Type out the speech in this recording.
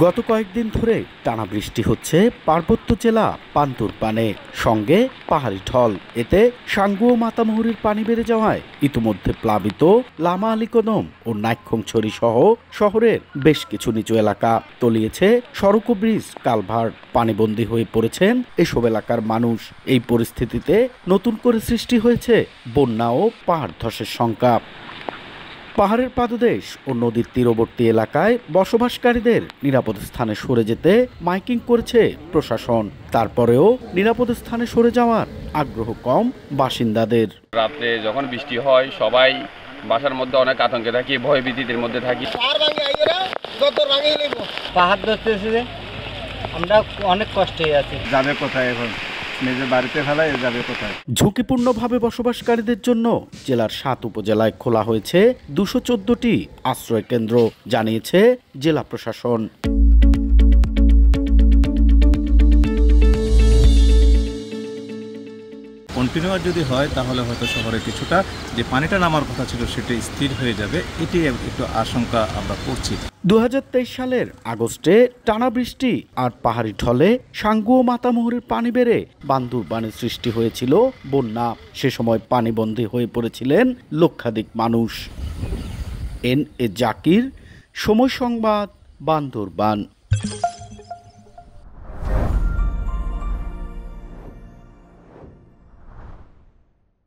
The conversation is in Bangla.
গত কয়েকদিন ধরে টানা বৃষ্টি হচ্ছে পার্বত্য জেলা বান্দরবানে, সঙ্গে পাহাড়ি ঢল। এতে সাঙ্গু ও মাতামুহুরীর পানি বেড়ে যাওয়ায় ইতিমধ্যে প্লাবিত লামা আলীকদম ও নাইক্ষ্যংছড়ি সহ শহরের বেশ কিছু নিচু এলাকা তলিয়েছে। সড়ক ও ব্রিজ, কালভার্ট পানিবন্দী হয়ে পড়েছেন এসব এলাকার মানুষ। এই পরিস্থিতিতে নতুন করে সৃষ্টি হয়েছে বন্যা ও পাহাড় ধসের শঙ্কা। পাহাড়ের পাদদেশ ও নদীর তীরবর্তী এলাকায় বসবাসকারীদের নিরাপদ স্থানে সরে যেতে মাইকিং করেছে প্রশাসন। তারপরেও নিরাপদ স্থানে সরে যাওয়ার আগ্রহ কম বাসিন্দাদের। রাতে যখন বৃষ্টি হয় সবাই বাসার মধ্যে অনেক আতঙ্কে থাকি, ভয়ভীতির মধ্যে থাকি। পাহাড় ধরতেছে, আমরা অনেক কষ্টে আছি। যাবে কোথায় এখন? নিজের বাড়িতে ফেলায় যাবে কোথায়? ঝুঁকিপূর্ণভাবে বসবাসকারীদের জন্য জেলার ৭ উপজেলায় খোলা হয়েছে ২১৪টি আশ্রয় কেন্দ্র, জানিয়েছে জেলা প্রশাসন। কন্টিনিউয়ার যদি হয় তাহলে হয়তো শহরে কিছুটা যে পানিটা নামার কথা ছিল সেটা স্থির হয়ে যাবে, এটি একটু আশঙ্কা আমরা করছি। ২০২৩ সালের আগস্টে টানা বৃষ্টি আর পাহাড়ি ঢলে সাঙ্গু ও মাতামুহুরীর পানি বেড়ে বান্দরবানে সৃষ্টি হয়েছিল বন্যা। সে সময় পানিবন্দী হয়ে পড়েছিলেন লক্ষাধিক মানুষ। এন এ জাকির, সময় সংবাদ, বান্দরবান।